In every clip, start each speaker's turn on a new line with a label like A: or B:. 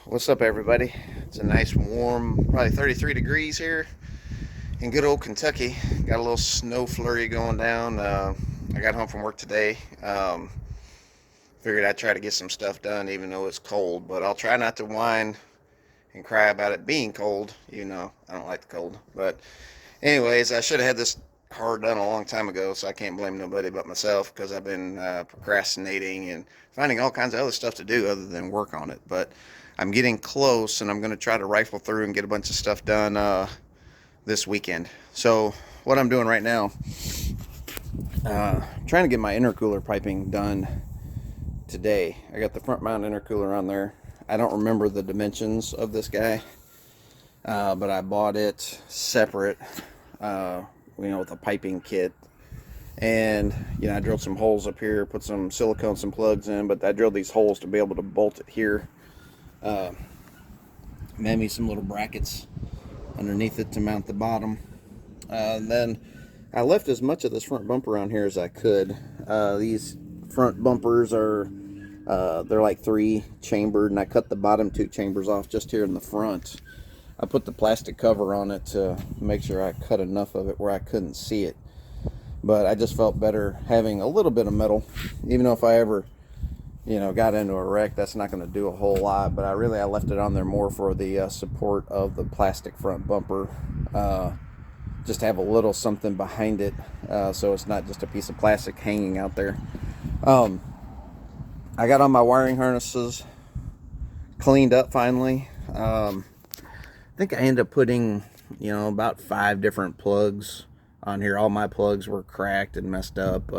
A: What's up, everybody? It's a nice warm, probably 33 degrees here in good old Kentucky. Got a little snow flurry going down. I got home from work today. Figured I'd try to get some stuff done even though it's cold, but I'll try not to whine and cry about it being cold. You know, I don't like the cold. But anyways, I should have had this car done a long time ago, so I can't blame nobody but myself because I've been procrastinating and finding all kinds of other stuff to do other than work on it. But I'm getting close, and I'm going to try to rifle through and get a bunch of stuff done this weekend. So what I'm doing right now, trying to get my intercooler piping done today. I got the front mount intercooler on there. I don't remember the dimensions of this guy, but I bought it separate, with a piping kit. And, I drilled some holes up here, put some silicone, some plugs in, but I drilled these holes to be able to bolt it here. Made me some little brackets underneath it to mount the bottom. And then I left as much of this front bumper on here as I could. These front bumpers are, they're like 3 chambered, and I cut the bottom 2 chambers off just here in the front. I put the plastic cover on it to make sure I cut enough of it where I couldn't see it. But I just felt better having a little bit of metal, even though if I ever got into a wreck, that's not going to do a whole lot. But I left it on there more for the support of the plastic front bumper, just to have a little something behind it, so it's not just a piece of plastic hanging out there. I got all my wiring harnesses cleaned up finally. I think I ended up putting about 5 different plugs on here. All my plugs were cracked and messed up.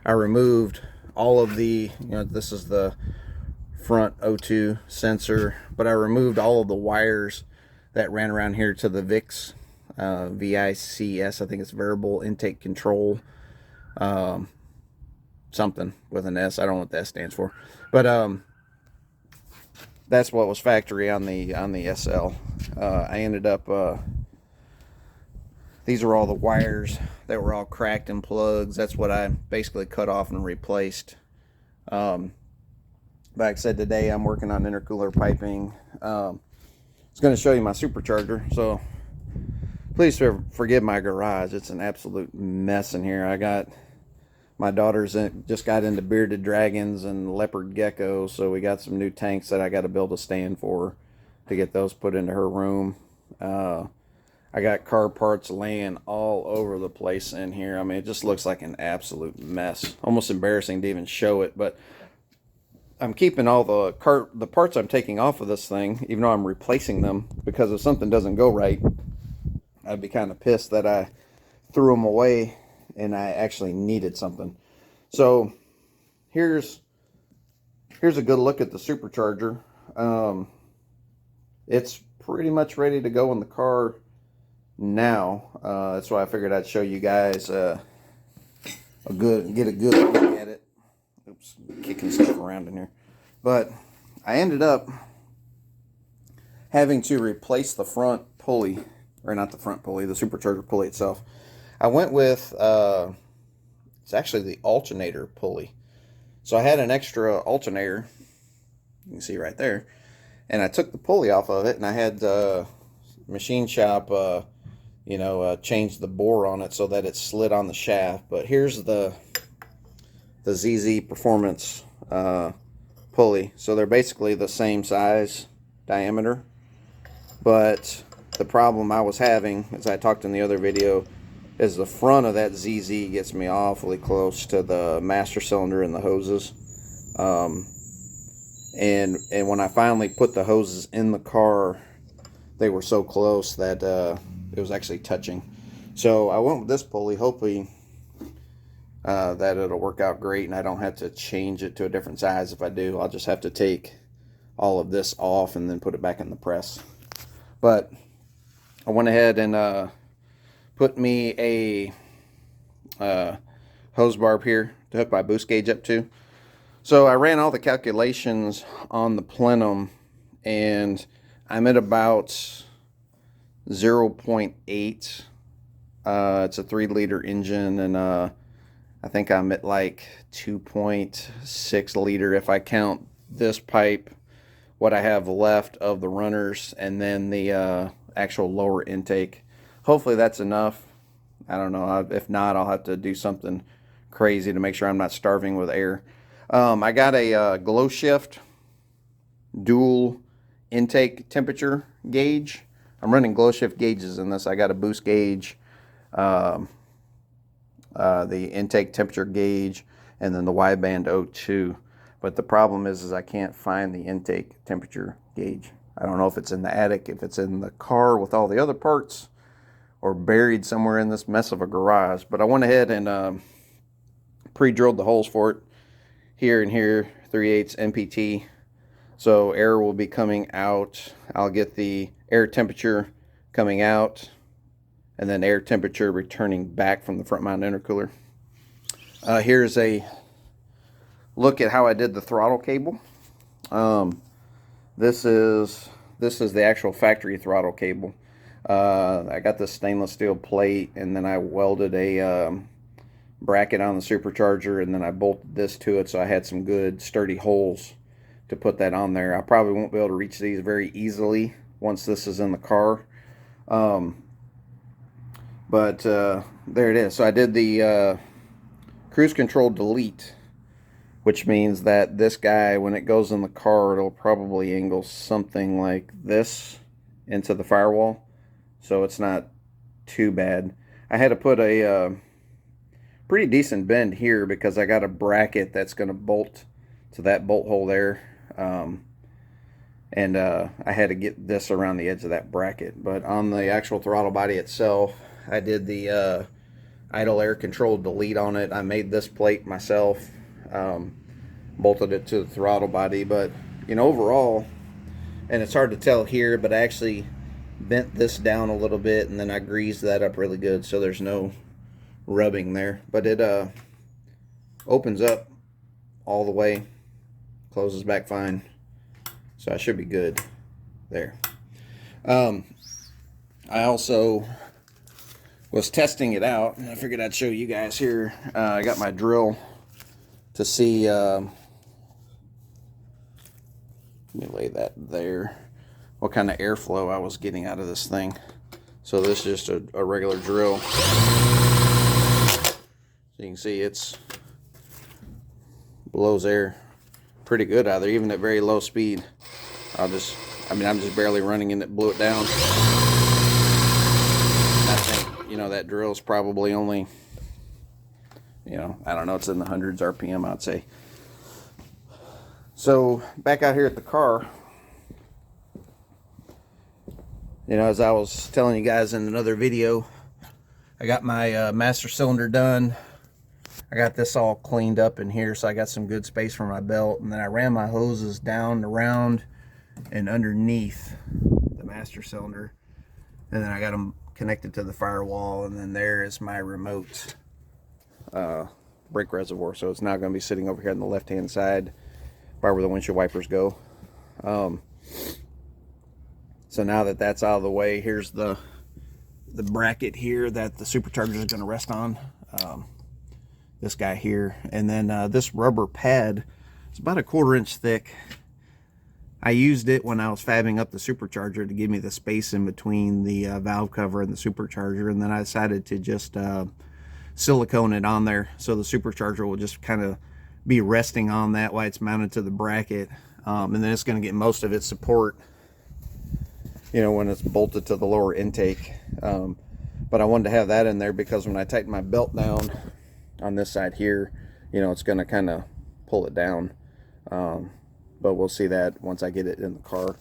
A: I removed all of the, this is the front O2 sensor, but I removed all of the wires that ran around here to the VICS, VICS, I think it's variable intake control, something with an S. I don't know what that stands for, but that's what was factory on the SL. I ended up, these are all the wires that were all cracked and plugs. That's what I basically cut off and replaced. Like I said, today I'm working on intercooler piping. I was going to show you my supercharger, so please forgive my garage. It's an absolute mess in here. I got my daughter's just got into bearded dragons and leopard geckos, so we got some new tanks that I got to build a stand for to get those put into her room. I got car parts laying all over the place in here. I mean, it just looks like an absolute mess. Almost embarrassing to even show it, but I'm keeping all the parts I'm taking off of this thing, even though I'm replacing them, because if something doesn't go right, I'd be kind of pissed that I threw them away and I actually needed something. So here's a good look at the supercharger. It's pretty much ready to go in the car now. That's why I figured I'd show you guys get a good look at it. Oops, kicking stuff around in here. But I ended up having to replace the front pulley, or not the front pulley, the supercharger pulley itself. I went with it's actually the alternator pulley. So I had an extra alternator, you can see right there, and I took the pulley off of it, and I had the machine shop change the bore on it so that it slid on the shaft. But here's the ZZ Performance pulley. So they're basically the same size diameter, but the problem I was having, as I talked in the other video, is the front of that ZZ gets me awfully close to the master cylinder and the hoses. And when I finally put the hoses in the car, they were so close that it was actually touching. So I went with this pulley, hoping that it'll work out great and I don't have to change it to a different size. If I do, I'll just have to take all of this off and then put it back in the press. But I went ahead and put me a hose barb here to hook my boost gauge up to. So I ran all the calculations on the plenum, and I'm at about 0.8. It's a 3-liter engine, and I think I'm at like 2.6 liter if I count this pipe what I have left of the runners and then the actual lower intake. Hopefully that's enough. I don't know. If not, I'll have to do something crazy to make sure I'm not starving with air. I got a glow shift dual intake temperature gauge. I'm running glow shift gauges in this. I got a boost gauge, the intake temperature gauge, and then the wideband O2. But the problem is I can't find the intake temperature gauge. I don't know if it's in the attic, if it's in the car with all the other parts, or buried somewhere in this mess of a garage. But I went ahead and pre-drilled the holes for it here and here, 3/8 NPT. So air will be coming out. I'll get the air temperature coming out and then air temperature returning back from the front mount intercooler. Here's a look at how I did the throttle cable. This is the actual factory throttle cable. I got this stainless steel plate, and then I welded a bracket on the supercharger, and then I bolted this to it, so I had some good sturdy holes to put that on there. I probably won't be able to reach these very easily once this is in the car. But there it is. So I did the cruise control delete, which means that this guy, when it goes in the car, it'll probably angle something like this into the firewall. So it's not too bad. I had to put a pretty decent bend here because I got a bracket that's going to bolt to that bolt hole there. And I had to get this around the edge of that bracket. But on the actual throttle body itself, I did the idle air control delete on it. I made this plate myself, bolted it to the throttle body. But, you know, overall, and it's hard to tell here, but I actually bent this down a little bit, and then I greased that up really good so there's no rubbing there. But it opens up all the way, closes back fine, so I should be good there. I also was testing it out, and I figured I'd show you guys here. I got my drill to see, let me lay that there, what kind of airflow I was getting out of this thing. So this is just a regular drill. So you can see it's blows air pretty good out there, even at very low speed. I'm just barely running and it blew it down. I think, you know, that drill's probably only, you know, I don't know, it's in the hundreds RPM, I'd say. So back out here at the car, you know, as I was telling you guys in another video, I got my master cylinder done. I got this all cleaned up in here, so I got some good space for my belt. And then I ran my hoses down, around, and underneath the master cylinder. And then I got them connected to the firewall. And then there is my remote brake reservoir. So it's now going to be sitting over here on the left-hand side, by where the windshield wipers go. So now that that's out of the way, here's the bracket here that the supercharger is going to rest on. This guy here, and then this rubber pad is about a 1/4 inch thick. I used it when I was fabbing up the supercharger to give me the space in between the valve cover and the supercharger, and then I decided to just silicone it on there so the supercharger will just kind of be resting on that while it's mounted to the bracket, and then it's going to get most of its support, you know, when it's bolted to the lower intake. But I wanted to have that in there because when I tighten my belt down on this side here, you know, it's going to kind of pull it down. But we'll see that once I get it in the car.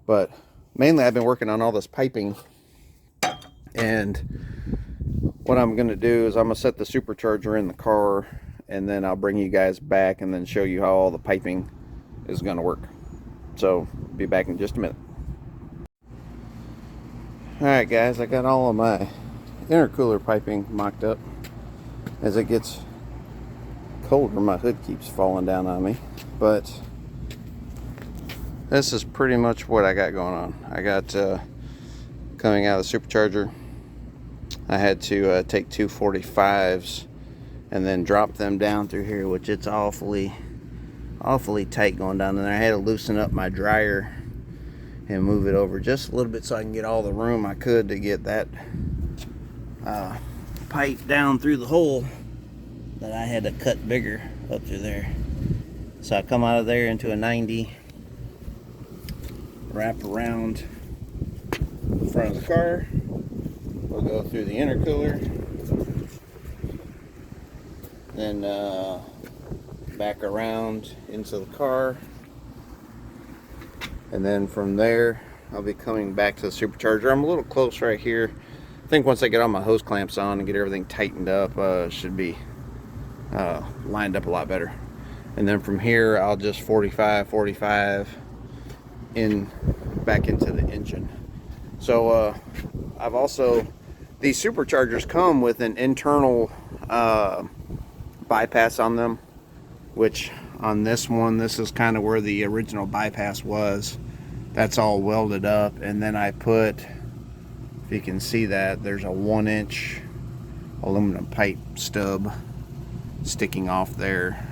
A: But mainly I've been working on all this piping, and what I'm going to do is I'm going to set the supercharger in the car, and then I'll bring you guys back and then show you how all the piping is going to work. So be back in just a minute. Alright guys, I got all of my intercooler piping mocked up. As it gets colder, my hood keeps falling down on me, but this is pretty much what I got going on. I got coming out of the supercharger, I had to take 245s and then drop them down through here, which it's awfully awfully tight going down in there. I had to loosen up my dryer and move it over just a little bit so I can get all the room I could to get that pipe down through the hole that I had to cut bigger up through there. So I come out of there into a 90, wrap around the front of the car. We'll go through the intercooler, then back around into the car, and then from there I'll be coming back to the supercharger. I'm a little close right here. I think once I get all my hose clamps on and get everything tightened up, it should be lined up a lot better. And then from here I'll just 45 in back into the engine. So I've also, these superchargers come with an internal bypass on them, which on this one, this is kind of where the original bypass was. That's all welded up, and then I put, if you can see that, there's a 1-inch aluminum pipe stub sticking off there.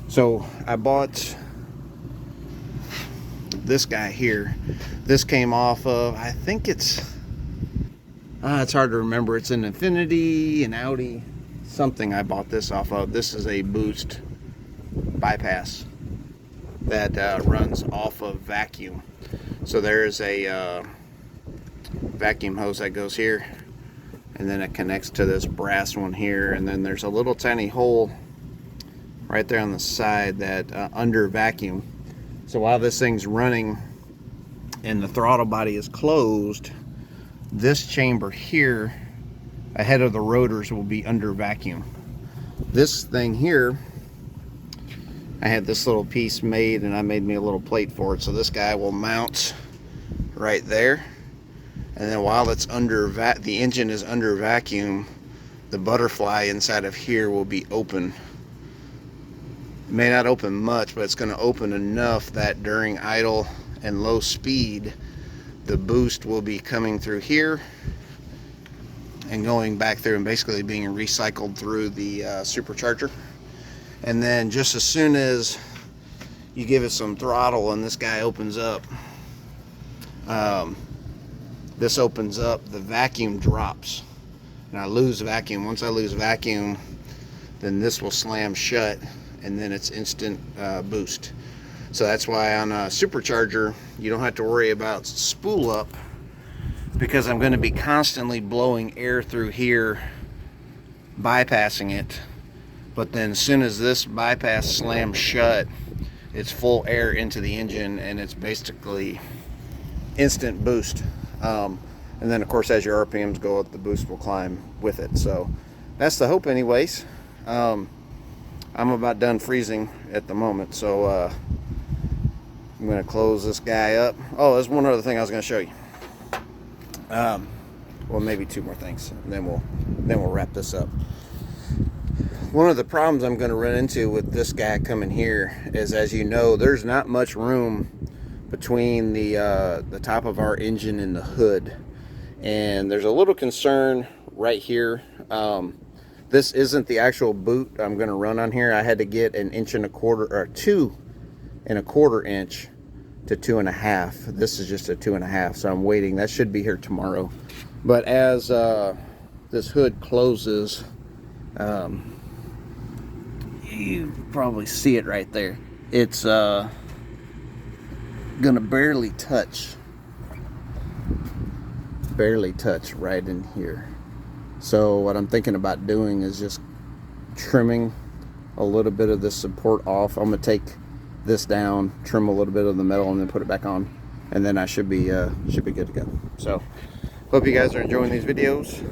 A: So I bought this guy here. This came off of, I think it's hard to remember. It's an Infinity, an Audi, something I bought this off of. This is a boost bypass that runs off of vacuum. So there's a vacuum hose that goes here, and then it connects to this brass one here, and then there's a little tiny hole right there on the side that under vacuum. So while this thing's running and the throttle body is closed, this chamber here ahead of the rotors will be under vacuum. This thing here, I had this little piece made, and I made me a little plate for it. So this guy will mount right there, and then while it's under the engine is under vacuum, the butterfly inside of here will be open. It may not open much, but it's going to open enough that during idle and low speed, the boost will be coming through here and going back through and basically being recycled through the supercharger. And then just as soon as you give it some throttle and this guy opens up, this opens up, the vacuum drops, and I lose vacuum. Once I lose vacuum, then this will slam shut, and then it's instant boost. So that's why on a supercharger you don't have to worry about spool up, because I'm going to be constantly blowing air through here, bypassing it. But then as soon as this bypass slams shut, it's full air into the engine, and it's basically instant boost. And then of course as your RPMs go up, the boost will climb with it. So that's the hope anyways. I'm about done freezing at the moment, so I'm going to close this guy up. Oh, there's one other thing I was going to show you. Well, maybe two more things, and then we'll wrap this up. One of the problems I'm going to run into with this guy coming here is, as you know, there's not much room between the top of our engine and the hood, and there's a little concern right here. This isn't the actual boot I'm going to run on here. I had to get 1 1/4 or 2 1/4 inch to 2.5. This is just a 2.5, so I'm waiting. That should be here tomorrow. But as this hood closes, you probably see it right there. It's gonna barely touch right in here. So what I'm thinking about doing is just trimming a little bit of this support off. I'm gonna take this down, trim a little bit of the metal, and then put it back on, and then I should be good to go. So hope you guys are enjoying these videos.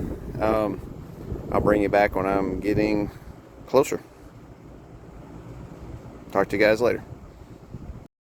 A: I'll bring you back when I'm getting closer. Talk to you guys later.